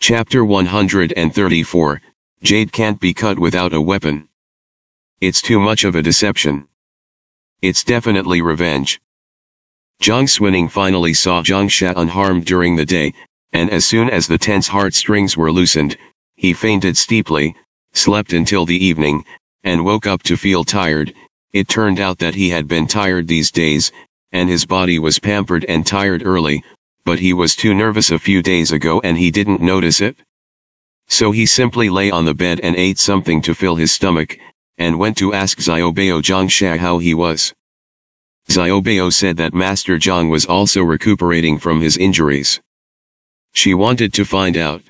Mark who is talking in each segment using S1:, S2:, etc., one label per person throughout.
S1: Chapter 134, Jade can't be cut without a weapon. It's too much of a deception. It's definitely revenge. Jiang Xuning finally saw Zhang Sha unharmed during the day, and as soon as the tense heartstrings were loosened, he fainted steeply, slept until the evening, and woke up to feel tired. It turned out that he had been tired these days, and his body was pampered and tired early, but he was too nervous a few days ago and he didn't notice it. So he simply lay on the bed and ate something to fill his stomach, and went to ask Xiaobao Zhang Sha how he was. Xiaobao said that Master Zhang was also recuperating from his injuries. She wanted to find out.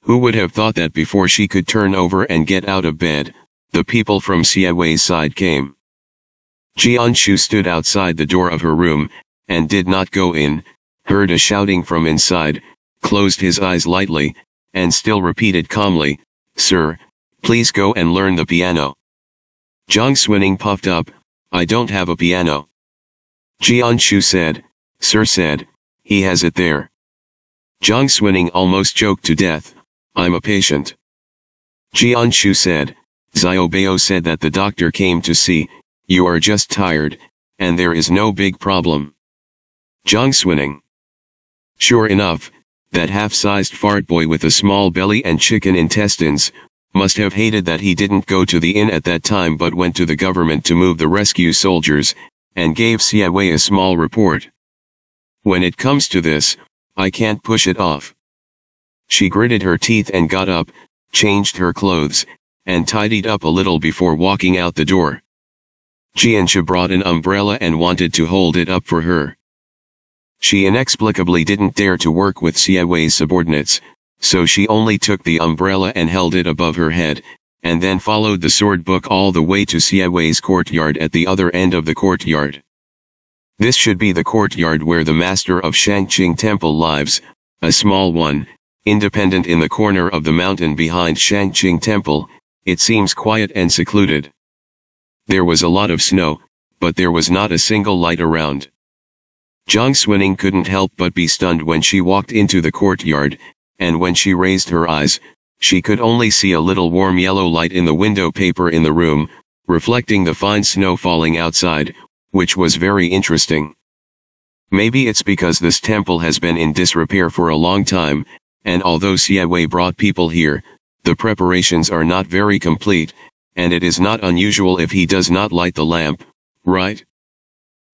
S1: Who would have thought that before she could turn over and get out of bed, the people from Xie Wei's side came. Jianshu stood outside the door of her room, and did not go in, heard a shouting from inside, closed his eyes lightly, and still repeated calmly, "Sir, please go and learn the piano." Jiang Xuning puffed up, "I don't have a piano." Jianshu said, "Sir said, he has it there." Jiang Xuning almost choked to death, "I'm a patient." Jianshu said, "Xiaobao said that the doctor came to see, you are just tired, and there is no big problem." Jiang Xuning. Sure enough, that half-sized fart boy with a small belly and chicken intestines, must have hated that he didn't go to the inn at that time but went to the government to move the rescue soldiers, and gave Xie Wei a small report. When it comes to this, I can't push it off. She gritted her teeth and got up, changed her clothes, and tidied up a little before walking out the door. Jianshu brought an umbrella and wanted to hold it up for her. She inexplicably didn't dare to work with Xie Wei's subordinates, so she only took the umbrella and held it above her head, and then followed the sword book all the way to Xie Wei's courtyard at the other end of the courtyard. This should be the courtyard where the master of Shangqing Temple lives, a small one, independent in the corner of the mountain behind Shangqing Temple. It seems quiet and secluded. There was a lot of snow, but there was not a single light around. Jiang Xuning couldn't help but be stunned when she walked into the courtyard, and when she raised her eyes, she could only see a little warm yellow light in the window paper in the room, reflecting the fine snow falling outside, which was very interesting. Maybe it's because this temple has been in disrepair for a long time, and although Xie Wei brought people here, the preparations are not very complete, and it is not unusual if he does not light the lamp, right?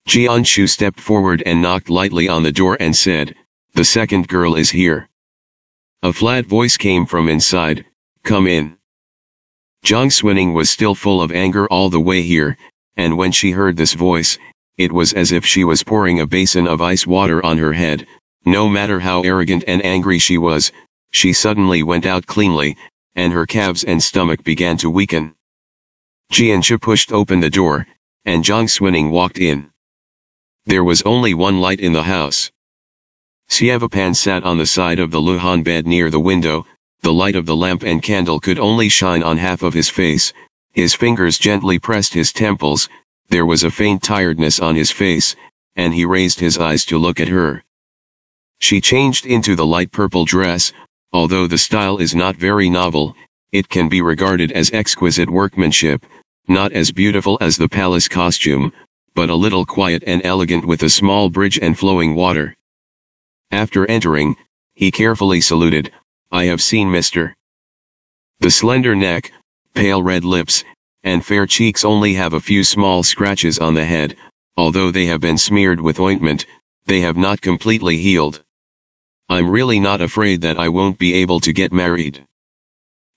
S1: Jianshu stepped forward and knocked lightly on the door and said, "The second girl is here." A flat voice came from inside, "Come in." Jiang Xuning was still full of anger all the way here, and when she heard this voice, it was as if she was pouring a basin of ice water on her head. No matter how arrogant and angry she was, she suddenly went out cleanly, and her calves and stomach began to weaken. Jianshu pushed open the door, and Jiang Xuning walked in. There was only one light in the house. Xievapan sat on the side of the Luhan bed near the window. The light of the lamp and candle could only shine on half of his face. His fingers gently pressed his temples. There was a faint tiredness on his face, and he raised his eyes to look at her. She changed into the light purple dress. Although the style is not very novel, it can be regarded as exquisite workmanship, not as beautiful as the palace costume, but a little quiet and elegant with a small bridge and flowing water. After entering, he carefully saluted, "I have seen Mr." The slender neck, pale red lips, and fair cheeks only have a few small scratches on the head. Although they have been smeared with ointment, they have not completely healed. "I'm really not afraid that I won't be able to get married."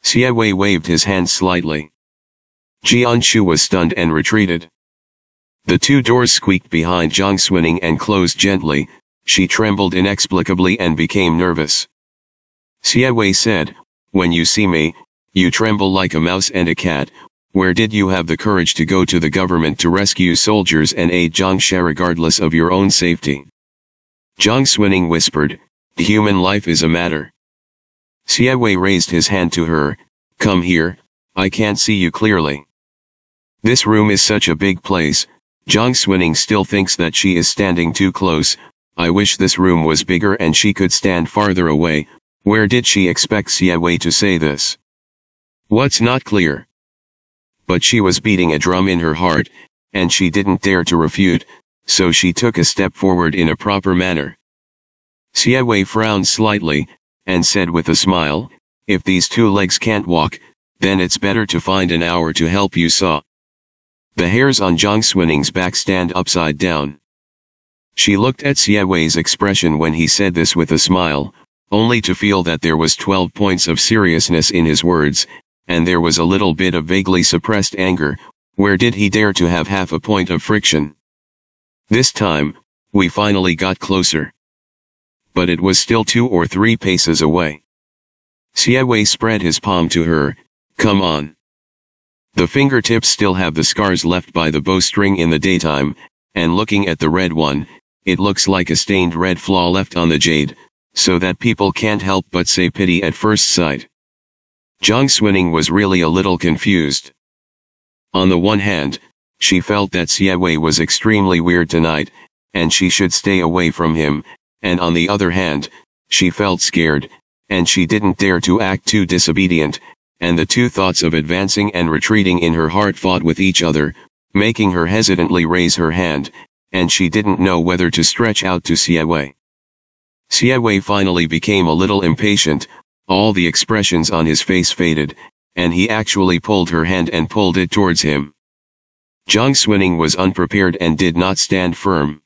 S1: Xie Wei waved his hand slightly. Jianshu was stunned and retreated. The two doors squeaked behind Jiang Xuning and closed gently. She trembled inexplicably and became nervous. Xie Wei said, "When you see me, you tremble like a mouse and a cat. Where did you have the courage to go to the government to rescue soldiers and aid Zhang Sha regardless of your own safety?" Jiang Xuning whispered, "Human life is a matter." Xie Wei raised his hand to her, "Come here, I can't see you clearly." This room is such a big place. Jiang Xuning still thinks that she is standing too close. I wish this room was bigger and she could stand farther away, Where did she expect Siawei to say this? What's not clear? But she was beating a drum in her heart, and she didn't dare to refute, so she took a step forward in a proper manner. Siawei frowned slightly, and said with a smile, if these two legs can't walk, then it's better to find an hour to help you saw. The hairs on Jiang Swining's back stand upside down. She looked at Siawei's expression when he said this with a smile, only to feel that there was 12 points of seriousness in his words, and there was a little bit of vaguely suppressed anger. Where did he dare to have half a point of friction? This time, we finally got closer. But it was still 2 or 3 paces away. Siawei spread his palm to her. Come on. The fingertips still have the scars left by the bowstring in the daytime, and looking at the red one, it looks like a stained red flaw left on the jade, so that people can't help but say pity at first sight. Jiang Swining was really a little confused. On the one hand, she felt that Siawei was extremely weird tonight, and she should stay away from him, and on the other hand, she felt scared, and she didn't dare to act too disobedient, and the two thoughts of advancing and retreating in her heart fought with each other, making her hesitantly raise her hand, and she didn't know whether to stretch out to Siawei. Siawei finally became a little impatient, all the expressions on his face faded, and he actually pulled her hand and pulled it towards him. Jiang Swining was unprepared and did not stand firm.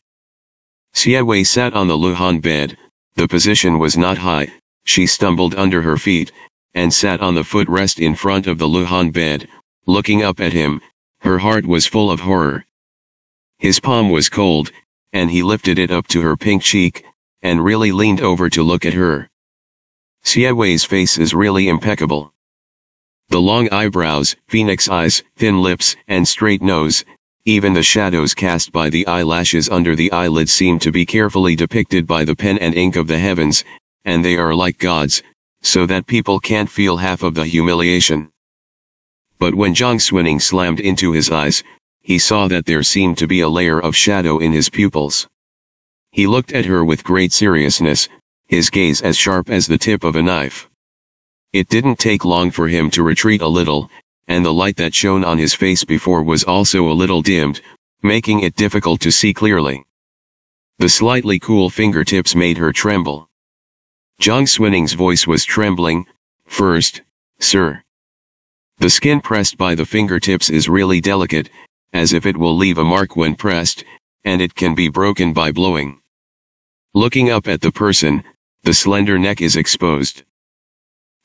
S1: Siawei sat on the luhan bed. The position was not high. She stumbled under her feet, and sat on the footrest in front of the luhan bed, looking up at him. Her heart was full of horror. His palm was cold, and he lifted it up to her pink cheek, and really leaned over to look at her. Siawei's face is really impeccable. The long eyebrows, phoenix eyes, thin lips, and straight nose, even the shadows cast by the eyelashes under the eyelids seem to be carefully depicted by the pen and ink of the heavens, and they are like gods, so that people can't feel half of the humiliation. But when Jiang Swining slammed into his eyes, he saw that there seemed to be a layer of shadow in his pupils. He looked at her with great seriousness, his gaze as sharp as the tip of a knife. It didn't take long for him to retreat a little, and the light that shone on his face before was also a little dimmed, making it difficult to see clearly. The slightly cool fingertips made her tremble. Jiang Swining's voice was trembling. First, sir. The skin pressed by the fingertips is really delicate, as if it will leave a mark when pressed, and it can be broken by blowing. Looking up at the person, the slender neck is exposed.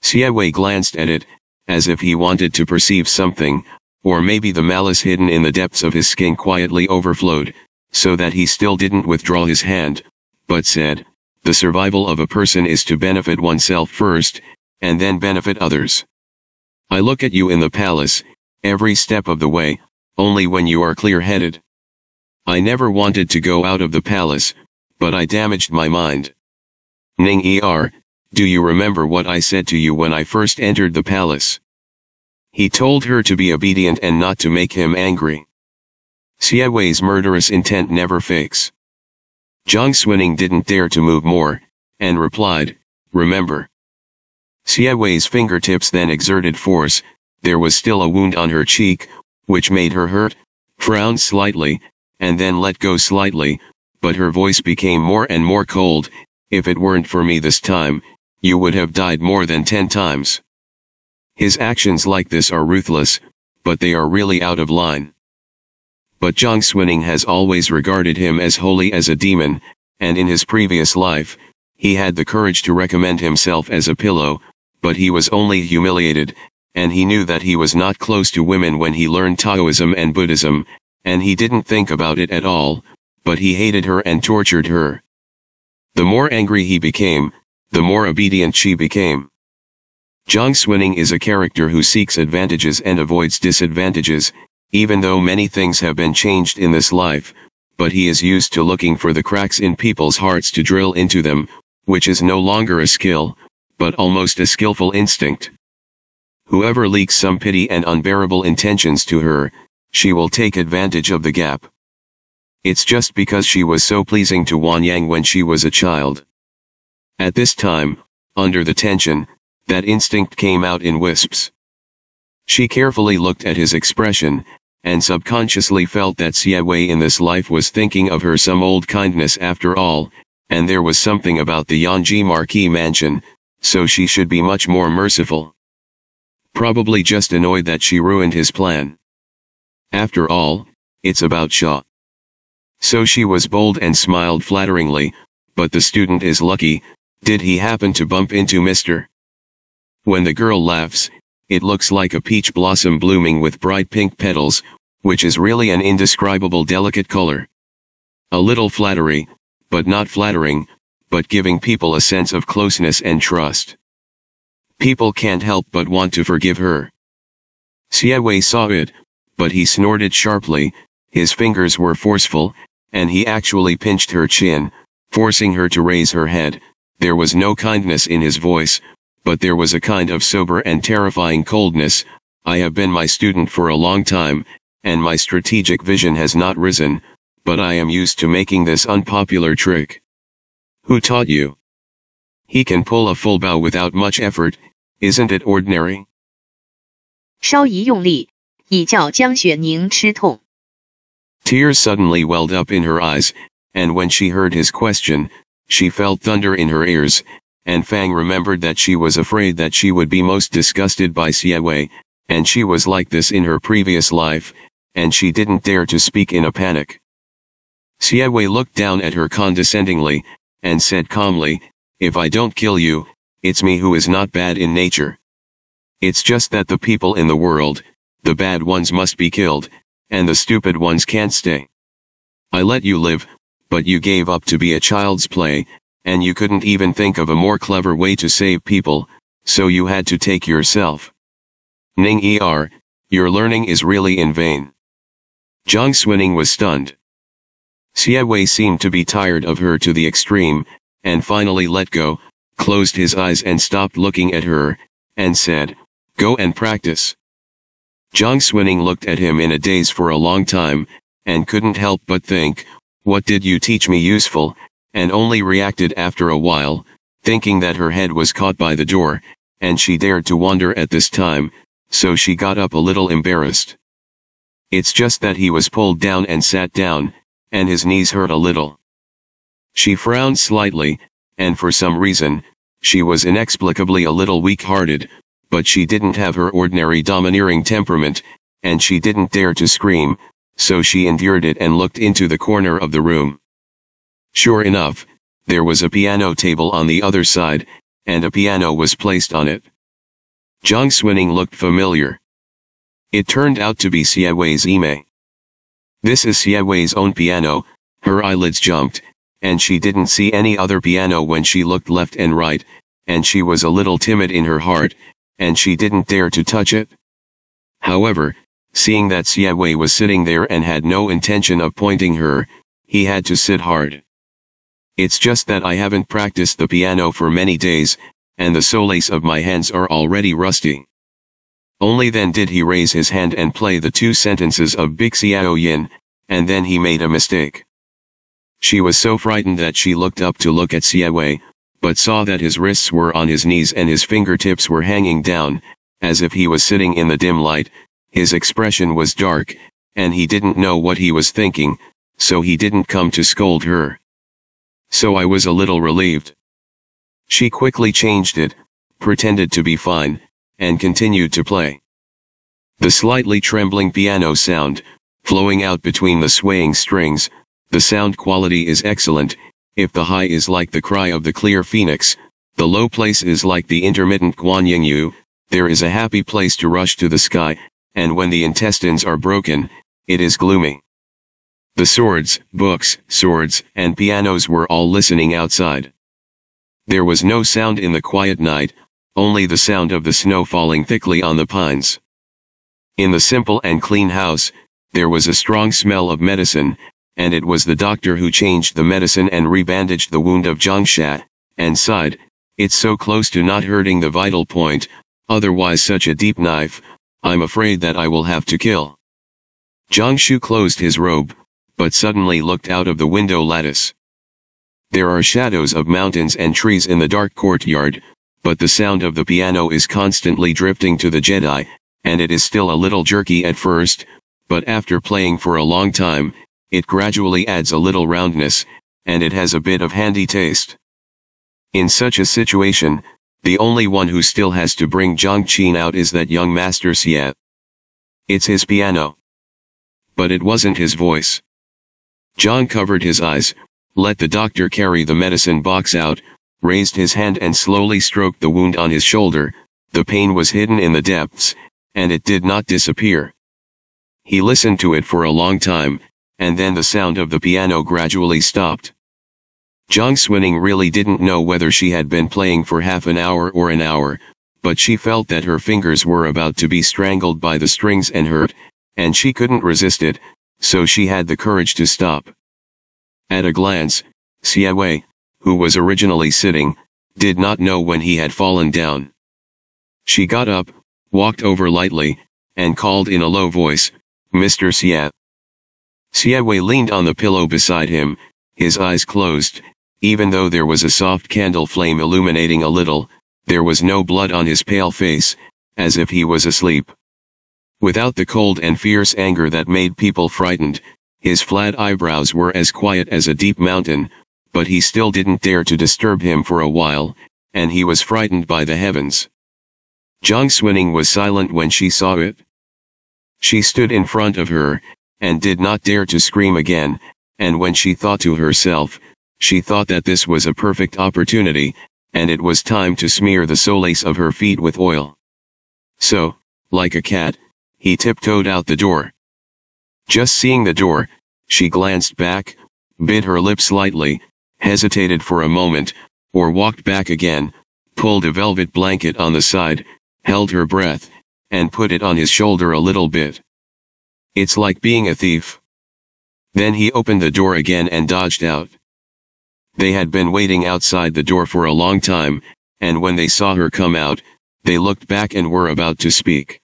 S1: Siawei glanced at it, as if he wanted to perceive something, or maybe the malice hidden in the depths of his skin quietly overflowed, so that he still didn't withdraw his hand, but said, the survival of a person is to benefit oneself first, and then benefit others. I look at you in the palace, every step of the way, only when you are clear-headed. I never wanted to go out of the palace, but I damaged my mind. Ning Er, do you remember what I said to you when I first entered the palace? He told her to be obedient and not to make him angry. Siawei's murderous intent never fakes. Jiang Swining didn't dare to move more, and replied, remember. Siawei's fingertips then exerted force. There was still a wound on her cheek, which made her hurt, frowned slightly, and then let go slightly, but her voice became more and more cold. If it weren't for me this time, you would have died more than 10 times. His actions like this are ruthless, but they are really out of line. But Jiang Swining has always regarded him as holy as a demon, and in his previous life, he had the courage to recommend himself as a pillow, but he was only humiliated, and he knew that he was not close to women when he learned Taoism and Buddhism, and he didn't think about it at all, but he hated her and tortured her. The more angry he became, the more obedient she became. Jiang Swining is a character who seeks advantages and avoids disadvantages, even though many things have been changed in this life, but he is used to looking for the cracks in people's hearts to drill into them, which is no longer a skill, but almost a skillful instinct. Whoever leaks some pity and unbearable intentions to her, she will take advantage of the gap. It's just because she was so pleasing to Wanyang when she was a child. At this time, under the tension, that instinct came out in wisps. She carefully looked at his expression, and subconsciously felt that Siawei in this life was thinking of her some old kindness after all, and there was something about the Yanji Marquis mansion, so she should be much more merciful. Probably just annoyed that she ruined his plan. After all, it's about Shaw. So she was bold and smiled flatteringly, but the student is lucky, did he happen to bump into Mr. When the girl laughs, it looks like a peach blossom blooming with bright pink petals, which is really an indescribable delicate color. A little flattery, but not flattering, but giving people a sense of closeness and trust. People can't help but want to forgive her. Siawei saw it, but he snorted sharply, his fingers were forceful, and he actually pinched her chin, forcing her to raise her head. There was no kindness in his voice, but there was a kind of sober and terrifying coldness. I have been my student for a long time, and my strategic vision has not risen, but I am used to making this unpopular trick. Who taught you? He can pull a full bow without much effort, isn't it ordinary?
S2: 稍一用力，以叫江雪凝吃痛。
S1: Tears suddenly welled up in her eyes, and when she heard his question, she felt thunder in her ears, and Fang remembered that she was afraid that she would be most disgusted by Siawei, and she was like this in her previous life, and she didn't dare to speak in a panic. Siawei looked down at her condescendingly, and said calmly, if I don't kill you, it's me who is not bad in nature. It's just that the people in the world, the bad ones must be killed, and the stupid ones can't stay. I let you live, but you gave up to be a child's play, and you couldn't even think of a more clever way to save people, so you had to take yourself. Ning Er, your learning is really in vain. Jiang Xuning was stunned. Siawei seemed to be tired of her to the extreme, and finally let go, closed his eyes and stopped looking at her, and said, go and practice. Jiang Xuning looked at him in a daze for a long time, and couldn't help but think, what did you teach me useful, and only reacted after a while, thinking that her head was caught by the door, and she dared to wander at this time, so she got up a little embarrassed. It's just that he was pulled down and sat down, and his knees hurt a little. She frowned slightly, and for some reason, she was inexplicably a little weak-hearted, but she didn't have her ordinary domineering temperament, and she didn't dare to scream, so she endured it and looked into the corner of the room. Sure enough, there was a piano table on the other side, and a piano was placed on it. Jiang Xuning looked familiar. It turned out to be Siawei's Ime. This is Siawei's own piano. Her eyelids jumped, and she didn't see any other piano when she looked left and right, and she was a little timid in her heart, and she didn't dare to touch it. However, seeing that Siawei was sitting there and had no intention of pointing her, he had to sit hard. It's just that I haven't practiced the piano for many days, and the soles of my hands are already rusty. Only then did he raise his hand and play the 2 sentences of Big Xiao Yin, and then he made a mistake. She was so frightened that she looked up to look at Siawei, but saw that his wrists were on his knees and his fingertips were hanging down, as if he was sitting in the dim light. His expression was dark, and he didn't know what he was thinking, so he didn't come to scold her. So I was a little relieved. She quickly changed it, pretended to be fine, and continued to play. The slightly trembling piano sound, flowing out between the swaying strings, the sound quality is excellent. If the high is like the cry of the clear phoenix, the low place is like the intermittent Guanyin Yu, there is a happy place to rush to the sky, and when the intestines are broken, it is gloomy. The swords, books, swords, and pianos were all listening outside. There was no sound in the quiet night, only the sound of the snow falling thickly on the pines. In the simple and clean house, there was a strong smell of medicine, and it was the doctor who changed the medicine and rebandaged the wound of Zhangsha, and sighed, it's so close to not hurting the vital point, otherwise such a deep knife, I'm afraid that I will have to kill. Zhang Shu closed his robe, but suddenly looked out of the window lattice. There are shadows of mountains and trees in the dark courtyard, but the sound of the piano is constantly drifting to the Jedi, and it is still a little jerky at first, but after playing for a long time, it gradually adds a little roundness, and it has a bit of handy taste. In such a situation, the only one who still has to bring Zhang Qin out is that young Master Xie. It's his piano. But it wasn't his voice. Zhang covered his eyes, let the doctor carry the medicine box out, raised his hand and slowly stroked the wound on his shoulder. The pain was hidden in the depths, and it did not disappear. He listened to it for a long time, and then the sound of the piano gradually stopped. Zhang Xuning really didn't know whether she had been playing for half an hour or an hour, but she felt that her fingers were about to be strangled by the strings and hurt, and she couldn't resist it, so she had the courage to stop. At a glance, Xie Wei, who was originally sitting, did not know when he had fallen down. She got up, walked over lightly, and called in a low voice, "Mr. Xie." Xie Wei leaned on the pillow beside him, his eyes closed. Even though there was a soft candle flame illuminating a little, there was no blood on his pale face, as if he was asleep. Without the cold and fierce anger that made people frightened, his flat eyebrows were as quiet as a deep mountain, but he still didn't dare to disturb him for a while, and he was frightened by the heavens. Zhang Xuning was silent when she saw it. She stood in front of her, and did not dare to scream again, and when she thought to herself, she thought that this was a perfect opportunity, and it was time to smear the soles of her feet with oil. So, like a cat, he tiptoed out the door. Just seeing the door, she glanced back, bit her lips slightly, hesitated for a moment, or walked back again, pulled a velvet blanket on the side, held her breath, and put it on his shoulder a little bit. It's like being a thief. Then he opened the door again and dodged out. They had been waiting outside the door for a long time, and when they saw her come out, they looked back and were about to speak.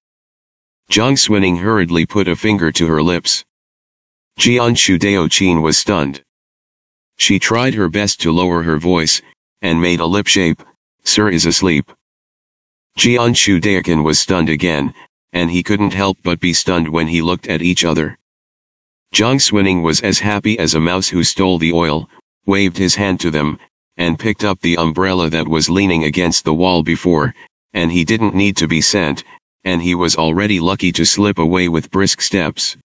S1: Zhang Xuning hurriedly put a finger to her lips. Jian Shudao Qin was stunned. She tried her best to lower her voice, and made a lip shape, "Sir is asleep." Jian Shudaoqin was stunned again, and he couldn't help but be stunned when he looked at each other. Zhang Xuning was as happy as a mouse who stole the oil, waved his hand to them, and picked up the umbrella that was leaning against the wall before, and he didn't need to be sent, and he was already lucky to slip away with brisk steps.